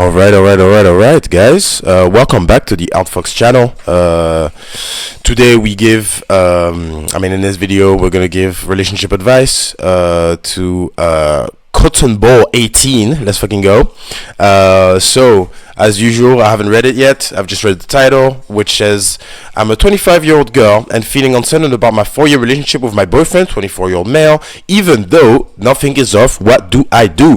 All right, guys. Welcome back to the Outfox channel. Today we give, in this video, we're gonna give relationship advice to Cotton Ball 18. Let's fucking go. So, as usual, I haven't read it yet. I've just read the title, which says, I'm a 25-year-old girl and feeling uncertain about my 4-year relationship with my boyfriend, 24-year-old male. Even though nothing is off, what do I do?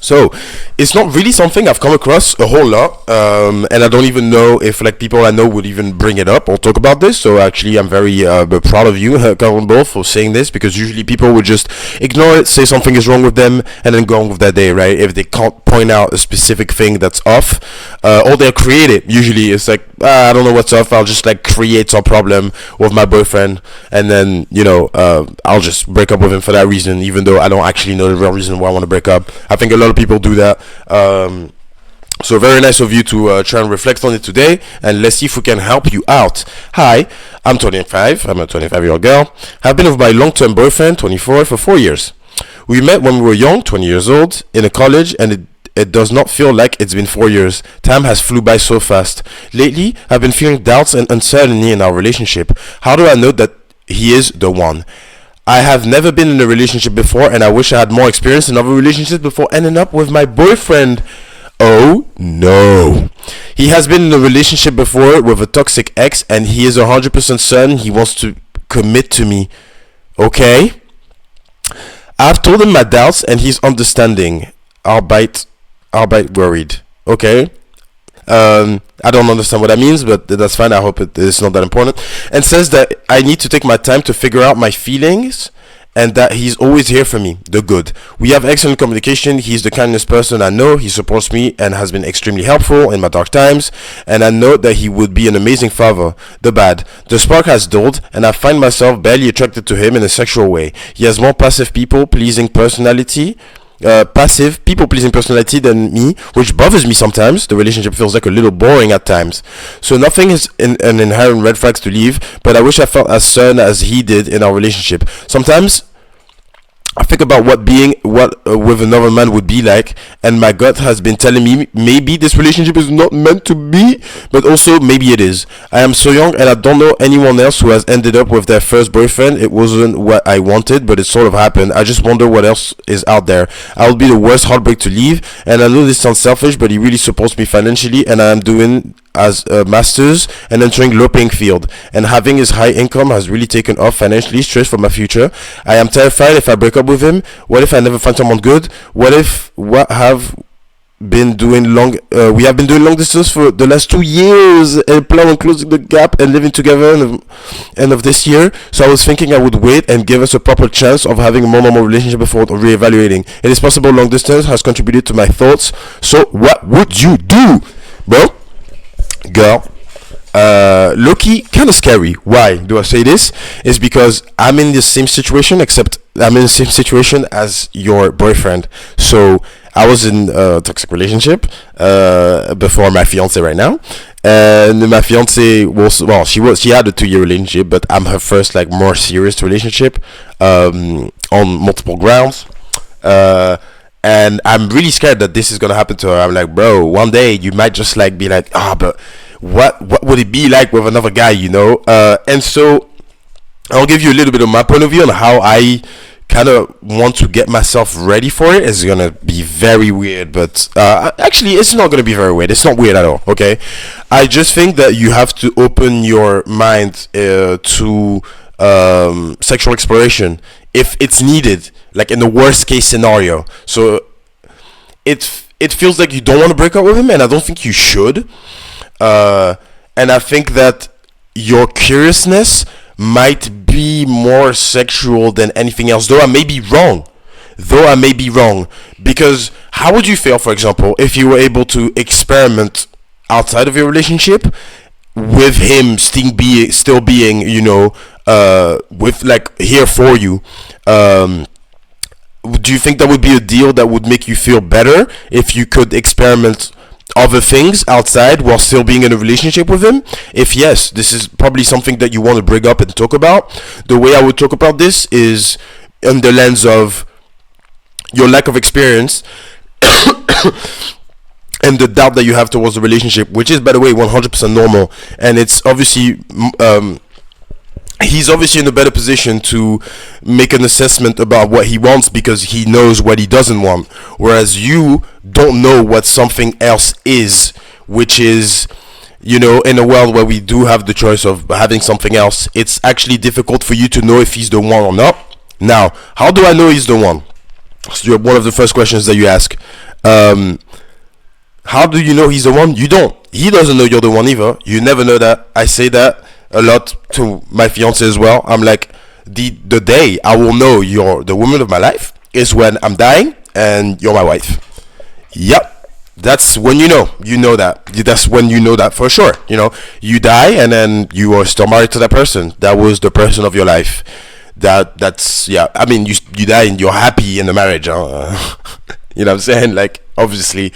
So it's not really something I've come across a whole lot, and I don't even know if people I know would even bring it up or talk about this. So actually, I'm very proud of you, Cotton Ball, for saying this, because usually people would just ignore it, say something is wrong with them, and then go on with their day, right? If they can't point out a specific thing that's off, or they'll create it. Usually, it's like, I don't know what's off. I'll just create some problem with my boyfriend, and then I'll just break up with him for that reason, even though I don't actually know the real reason why I want to break up. I think a lot of people do that. So very nice of you to try and reflect on it today, and let's see if we can help you out. Hi, I'm 25. I'm a 25-year-old girl. I've been with my long-term boyfriend, 24, for 4 years. We met when we were young, 20 years old, in a college, and it does not feel like it's been 4 years. Time has flew by so fast. Lately, I've been feeling doubts and uncertainty in our relationship. How do I know that he is the one? I have never been in a relationship before, and I wish I had more experience in other relationships before ending up with my boyfriend. Oh no. He has been in a relationship before with a toxic ex, and he is 100% certain he wants to commit to me. Okay? I've told him my doubts, and he's understanding. Albeit worried. Okay? I don't understand what that means, but that's fine. I hope it's not that important. And says that I need to take my time to figure out my feelings, and that he's always here for me, the good. We have excellent communication. He's the kindest person I know. He supports me and has been extremely helpful in my dark times, and I know that he would be an amazing father. The bad. The spark has dulled, and I find myself barely attracted to him in a sexual way. He has more passive people-pleasing personality than me, which bothers me sometimes. The relationship feels like a little boring at times. So nothing is an inherent red flags to leave, but I wish I felt as certain as he did in our relationship. Sometimes I think about what with another man would be like, and my gut has been telling me maybe this relationship is not meant to be, but also maybe it is. I am so young, and I don't know anyone else who has ended up with their first boyfriend. It wasn't what I wanted, but it sort of happened. I just wonder what else is out there. I would be the worst heartbreak to leave, and I know this sounds selfish, but he really supports me financially, and I am doing as a master's and entering low paying field, and having his high income has really taken off financially. Stress for my future. I am terrified if I break up with him. What if I never find someone good? We have been doing long distance for the last 2 years, and plan on closing the gap and living together end of this year. So I was thinking I would wait and give us a proper chance of having a more normal relationship before reevaluating. It is possible long distance has contributed to my thoughts. So what would you do, bro? Girl, low-key kind of scary. Why do I say this? Is because I'm in the same situation, except I'm in the same situation as your boyfriend. So I was in a toxic relationship before my fiance right now, and my fiance she had a 2-year relationship, but I'm her first more serious relationship on multiple grounds. And I'm really scared that this is gonna happen to her. I'm like, bro, one day you might just be like, but what would it be like with another guy, And so I'll give you a little bit of my point of view on how I kind of want to get myself ready for it. It's gonna be very weird, but actually, it's not gonna be very weird. It's not weird at all. Okay, I just think that you have to open your mind to sexual exploration if it's needed, in the worst case scenario. So it feels like you don't want to break up with him, and I don't think you should. And I think that your curiousness might be more sexual than anything else, though I may be wrong. Because how would you feel, for example, if you were able to experiment outside of your relationship with him still being with here for you? Do you think that would be a deal that would make you feel better if you could experiment other things outside while still being in a relationship with him? If yes, this is probably something that you want to bring up and talk about. The way I would talk about this is in the lens of your lack of experience and the doubt that you have towards the relationship, which is, by the way, 100% normal. And it's obviously he's obviously in a better position to make an assessment about what he wants because he knows what he doesn't want, whereas you don't know what something else is, which is, you know, in a world where we do have the choice of having something else, it's actually difficult for you to know if he's the one or not. Now, how do I know he's the one? So one of the first questions that you ask. How do you know he's the one? You don't. He doesn't know you're the one either. You never know that. I say that a lot to my fiance as well. I'm like, the day I will know you're the woman of my life is when I'm dying and you're my wife. Yep. That's when you know that. That's when you know that for sure. You know, you die and then you are still married to that person. That was the person of your life. That's yeah. I mean, you die and you're happy in the marriage. Huh? You know what I'm saying? Like, obviously,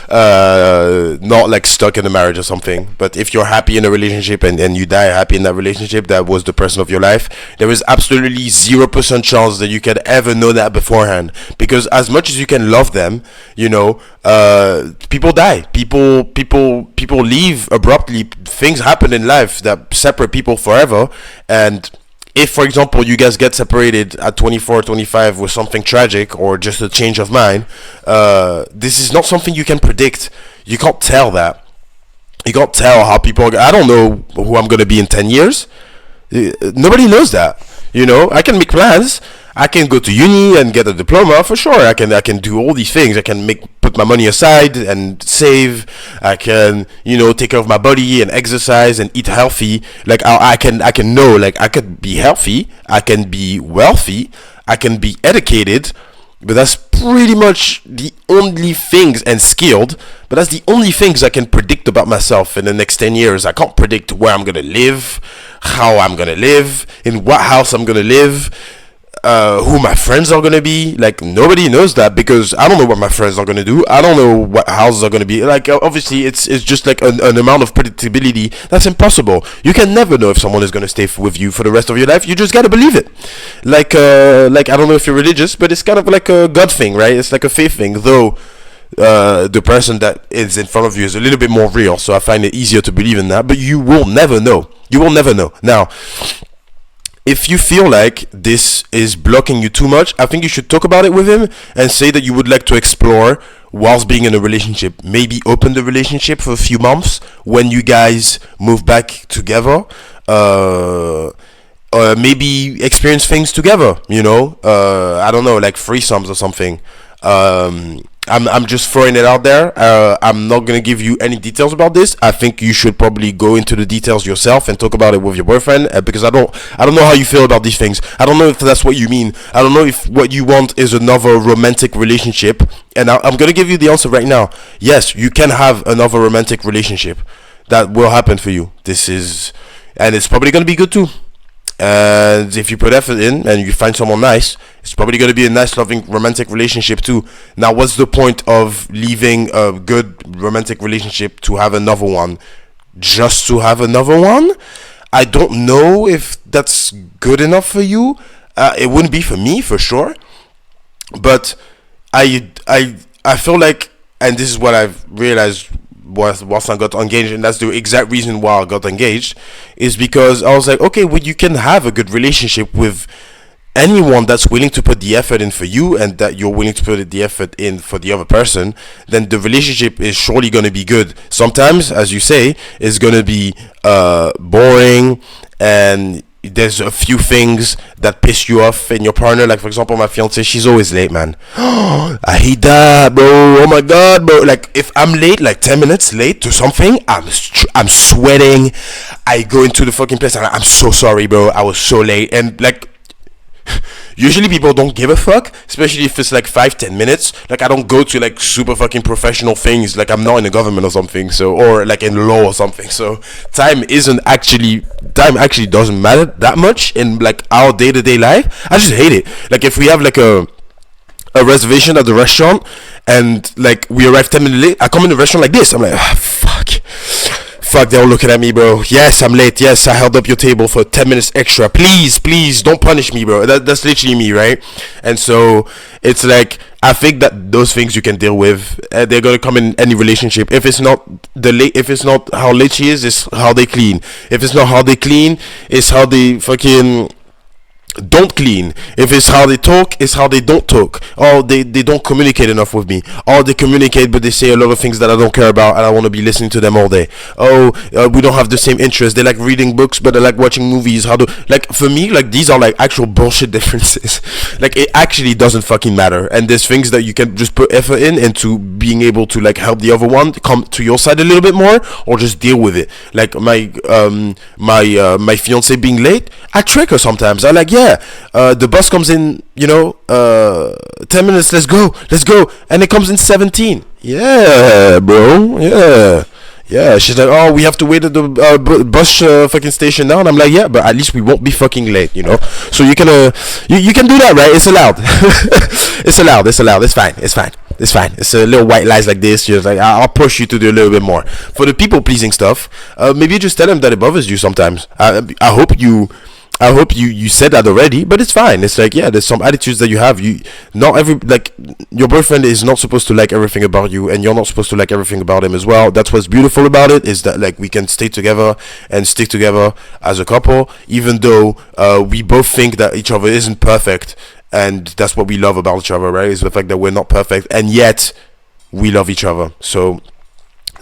not like stuck in a marriage or something. But if you're happy in a relationship and you die happy in that relationship, that was the person of your life. There is absolutely 0% chance that you can ever know that beforehand. Because as much as you can love them, you know, people die. People leave abruptly. Things happen in life that separate people forever. And if, for example, you guys get separated at 24, 25 with something tragic or just a change of mind, this is not something you can predict. You can't tell that. You can't tell how people I don't know who I'm going to be in 10 years. Nobody knows that. You know, I can make plans. I can go to uni and get a diploma for sure. I can do all these things. I can put my money aside and save. I can, you know, take care of my body and exercise and eat healthy. Like I can know, like I could be healthy. I can be wealthy. I can be educated. But that's pretty much the only things, and skilled, but that's the only things I can predict about myself in the next 10 years. I can't predict where I'm going to live, how I'm going to live, in what house I'm going to live, who my friends are going to be. Like, nobody knows that, because I don't know what my friends are going to do. I don't know what houses are going to be. Like, obviously, it's just like an amount of predictability that's impossible. You can never know if someone is going to stay with you for the rest of your life. You just got to believe it. Like I don't know if you're religious, but it's kind of like a God thing, right? It's like a faith thing, though. The person that is in front of you is a little bit more real, so I find it easier to believe in that. But you will never know. You will never know. Now, if you feel like this is blocking you too much, I think you should talk about it with him and say that you would like to explore whilst being in a relationship. Maybe open the relationship for a few months when you guys move back together. Maybe experience things together, you know. I don't know, like threesomes or something. I'm just throwing it out there. I'm not gonna give you any details about this. I think you should probably go into the details yourself and talk about it with your boyfriend, because I don't know how you feel about these things. I don't know if that's what you mean. I don't know if what you want is another romantic relationship. And I'm gonna give you the answer right now. Yes, you can have another romantic relationship. That will happen for you. And it's probably gonna be good too. And if you put effort in and you find someone nice, it's probably going to be a nice, loving, romantic relationship too. Now, what's the point of leaving a good romantic relationship to have another one? Just to have another one? I don't know if that's good enough for you. It wouldn't be for me, for sure. But I feel like, and this is what I've realized whilst I got engaged, and that's the exact reason why I got engaged, is because I was like, okay, well, you can have a good relationship with anyone that's willing to put the effort in for you, and that you're willing to put the effort in for the other person. Then the relationship is surely going to be good. Sometimes, as you say, it's going to be boring, and there's a few things that piss you off in your partner. Like, for example, my fiance, she's always late, man. I hate that, bro. Oh my god, bro. Like, if I'm late, like 10 minutes late to something, I'm sweating. I go into the fucking place and I'm so sorry, bro, I was so late. And like, usually people don't give a fuck, especially if it's like 5-10 minutes. Like, I don't go to like super fucking professional things, like I'm not in the government or something, so, or like in law or something. So time actually doesn't matter that much in like our day-to-day life. I just hate it. Like, if we have like a reservation at the restaurant and like we arrive 10 minutes late, I come in the restaurant like this, I'm like, fuck Fuck, they're all looking at me, bro. Yes, I'm late. Yes, I held up your table for 10 minutes extra. Please, don't punish me, bro. That's literally me, right? And so it's like, I think that those things you can deal with. They're gonna come in any relationship. If it's not if it's not how late she is, it's how they clean. If it's not how they clean, it's how they fucking don't clean. If it's how they talk, it's how they don't talk. Or they don't communicate enough with me. Or they communicate but they say a lot of things that I don't care about and I want to be listening to them all day. We don't have the same interests. They like reading books but they like watching movies. Like, for me, like, these are like actual bullshit differences. Like, it actually doesn't fucking matter. And there's things that you can just put effort into being able to like help the other one come to your side a little bit more, or just deal with it. Like my fiance being late, I trick her sometimes. I like, the bus comes in, 10 minutes, let's go, and it comes in 17. Yeah, bro, yeah. She's like, oh, we have to wait at the bus fucking station now, and I'm like, yeah, but at least we won't be fucking late, So you can you can do that, right? It's allowed. It's allowed. It's fine. It's a little white lies like this. Just like, I'll push you to do a little bit more. For the people pleasing stuff, maybe just tell them that it bothers you sometimes. I hope you said that already, but it's fine. It's like, there's some attitudes that you have. Your boyfriend is not supposed to like everything about you, and you're not supposed to like everything about him as well. That's what's beautiful about it, is that like we can stay together and stick together as a couple, even though we both think that each other isn't perfect, and that's what we love about each other, right? Is the fact that we're not perfect, and yet we love each other. So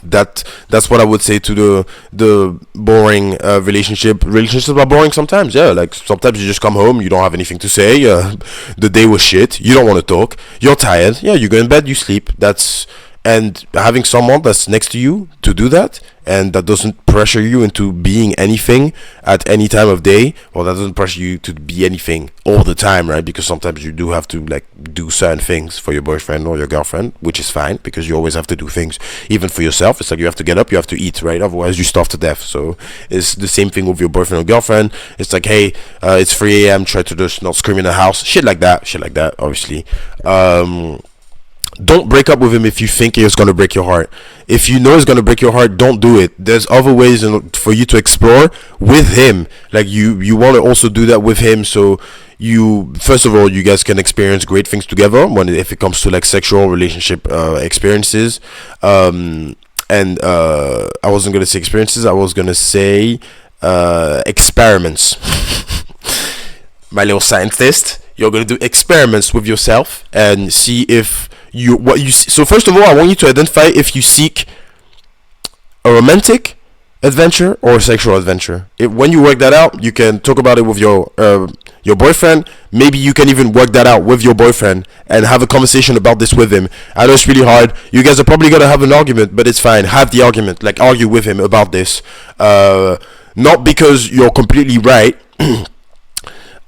that's what I would say to the boring relationship. Relationships are boring sometimes. Like sometimes you just come home, you don't have anything to say. The day was shit. You don't want to talk. You're tired. You go in bed, you sleep. And having someone that's next to you to do that, and that doesn't pressure you into being anything at any time of day, that doesn't pressure you to be anything all the time, right? Because sometimes you do have to like do certain things for your boyfriend or your girlfriend, which is fine, because you always have to do things even for yourself. It's like you have to get up, you have to eat, right? Otherwise you starve to death. So it's the same thing with your boyfriend or girlfriend. It's like, hey, it's 3 a.m, try to just not scream in the house, shit like that, obviously. Don't break up with him if you think it's going to break your heart. If you know it's going to break your heart, don't do it. There's other ways for you to explore with him. Like, you want to also do that with him, so first of all, you guys can experience great things together if it comes to like sexual relationship experiences. I wasn't going to say experiences, I was going to say experiments. My little scientist, you're going to do experiments with yourself and see if so first of all, I want you to identify if you seek a romantic adventure or a sexual adventure. When you work that out, you can talk about it with your boyfriend. Maybe you can even work that out with your boyfriend and have a conversation about this with him. I know it's really hard. You guys are probably gonna have an argument, but it's fine. Have the argument, like argue with him about this. Not because you're completely right,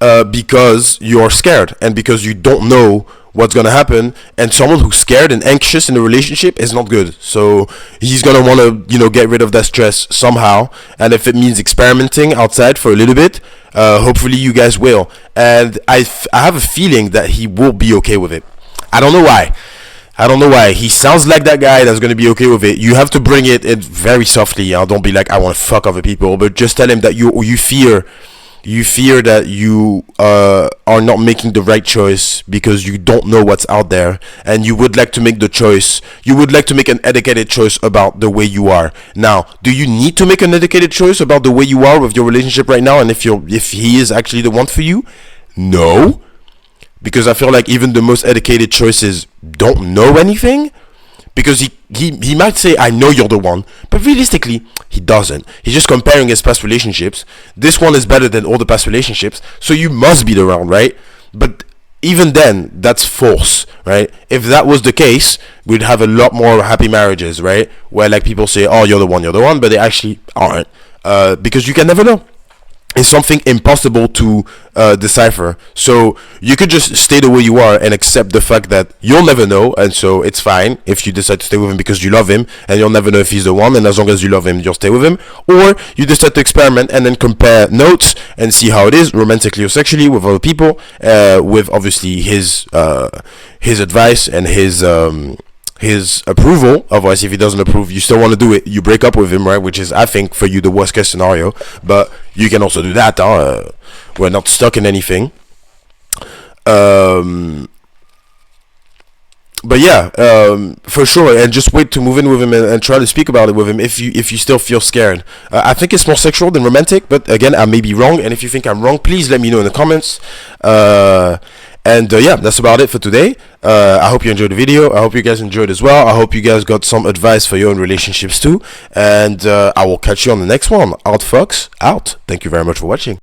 because you're scared and because you don't know what's gonna happen, and someone who's scared and anxious in a relationship is not good. So he's gonna want to get rid of that stress somehow, and if it means experimenting outside for a little bit, hopefully you guys will. And I have a feeling that he will be okay with it. I don't know why. He sounds like that guy that's gonna be okay with it. You have to bring it in very softly. Don't be like, I want to fuck other people, but just tell him that you fear that you are not making the right choice because you don't know what's out there, and you would like to make the choice. You would like to make an educated choice about the way you are. Now, do you need to make an educated choice about the way you are with your relationship right now, and if he is actually the one for you? No, because I feel like even the most educated choices don't know anything. Because he might say, I know you're the one, but realistically, he doesn't. He's just comparing his past relationships. This one is better than all the past relationships, so you must be the one, right? But even then, that's false, right? If that was the case, we'd have a lot more happy marriages, right? Where like people say, oh, you're the one, but they actually aren't. Because you can never know. Is something impossible to decipher. So you could just stay the way you are and accept the fact that you'll never know, and so it's fine if you decide to stay with him because you love him, and you'll never know if he's the one, and as long as you love him, you'll stay with him. Or you decide to experiment and then compare notes and see how it is romantically or sexually with other people, with obviously his advice and his his approval. Otherwise, if he doesn't approve, you still want to do it, you break up with him, right? Which is, I think, for you the worst case scenario. But you can also do that. We're not stuck in anything. But yeah, for sure, and just wait to move in with him and try to speak about it with him if you still feel scared. I think it's more sexual than romantic, but again, I may be wrong, and if you think I'm wrong, please let me know in the comments. Yeah, that's about it for today. I hope you enjoyed the video. I hope you guys enjoyed as well. I hope you guys got some advice for your own relationships too, and I will catch you on the next one. Out Fox, out. Thank you very much for watching.